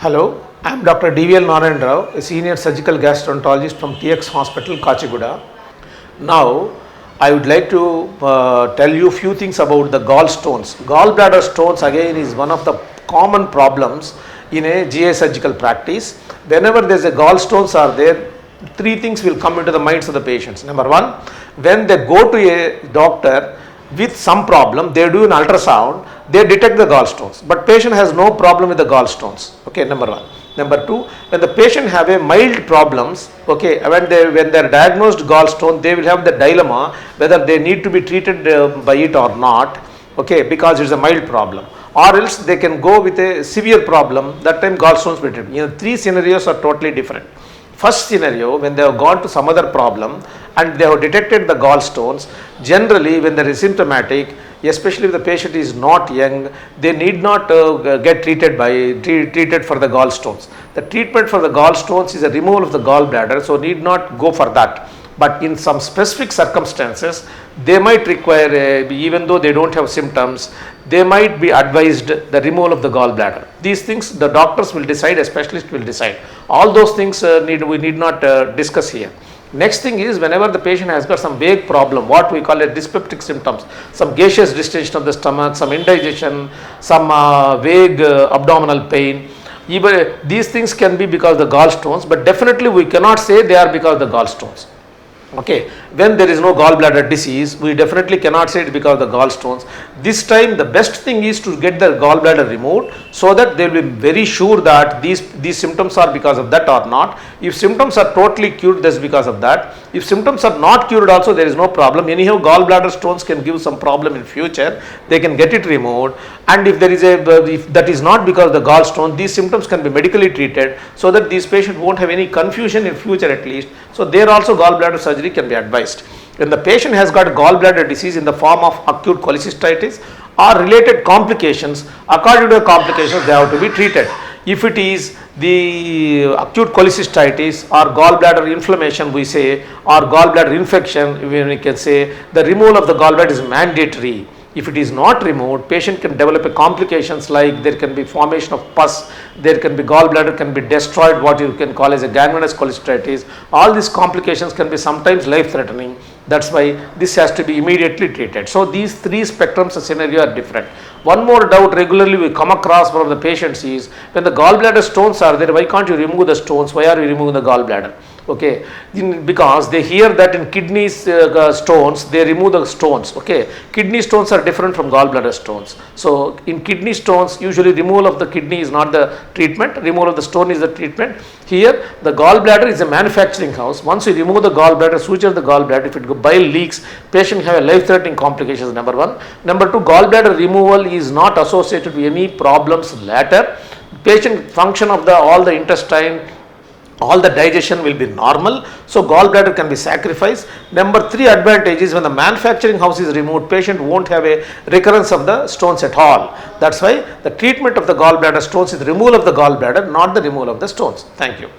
Hello, I am Dr. DVL Narayan Rao, a senior surgical gastroenterologist from TX Hospital, Kachiguda. Now, I would like to tell you few things about the gallstones. Gallbladder stones again is one of the common problems in a GI surgical practice. Whenever there is a gallstones are there, three things will come into the minds of the patients. Number one, when they go to a doctor with some problem, they do an ultrasound, they detect the gallstones, but patient has no problem with the gallstones. Okay, number one. Number two, when the patient have a mild problems, okay, when they are diagnosed gallstone, they will have the dilemma whether they need to be treated by it or not, okay, because it's a mild problem, or else they can go with a severe problem. That time gallstones will be treated. You know, three scenarios are totally different. First scenario, when they have gone to some other problem and they have detected the gallstones, generally when they are symptomatic, especially if the patient is not young, they need not get treated for the gallstones. The treatment for the gallstones is a removal of the gallbladder, so need not go for that. But in some specific circumstances, they might require, even though they don't have symptoms, they might be advised the removal of the gallbladder. These things the doctors will decide, a specialist will decide. All those things we need not discuss here. Next thing is, whenever the patient has got some vague problem, what we call a dyspeptic symptoms, some gaseous distension of the stomach, some indigestion, some vague abdominal pain, even these things can be because of the gallstones, but definitely we cannot say they are because of the gallstones. Okay, when there is no gallbladder disease, we definitely cannot say it because of the gallstones. This time the best thing is to get the gallbladder removed, so that they will be very sure that these symptoms are because of that or not. If symptoms are totally cured, that's because of that. If symptoms are not cured also, there is no problem. Anyhow, gallbladder stones can give some problem in future, they can get it removed. And if there is if that is not because of the gallstone, these symptoms can be medically treated, so that these patients won't have any confusion in future at least. So there also gallbladder surgery can be advised. When the patient has got gallbladder disease in the form of acute cholecystitis or related complications, according to the complications they have to be treated. If it is the acute cholecystitis or gallbladder inflammation, we say, or gallbladder infection, we can say the removal of the gallbladder is mandatory. If it is not removed, patient can develop a complications like there can be formation of pus, there can be gallbladder can be destroyed, what you can call as a gangrenous cholecystitis. All these complications can be sometimes life threatening. That's why this has to be immediately treated. So these three spectrums of scenario are different. One more doubt regularly we come across from the patients is, when the gallbladder stones are there, why can't you remove the stones? Why are you removing the gallbladder? Okay, because they hear that in kidney stones they remove the stones. Okay, kidney stones are different from gallbladder stones. So in kidney stones, usually removal of the kidney is not the treatment, removal of the stone is the treatment. Here the gallbladder is a manufacturing house. Once you remove the gallbladder, suture the gallbladder, if it bile leaks, patient have a life threatening complications, number one. Number two, gallbladder removal is not associated with any problems later. Patient function of all the intestine, all the digestion will be normal, so gallbladder can be sacrificed. Number three advantage is, when the manufacturing house is removed, patient won't have a recurrence of the stones at all. That's why the treatment of the gallbladder stones is removal of the gallbladder, not the removal of the stones. Thank you.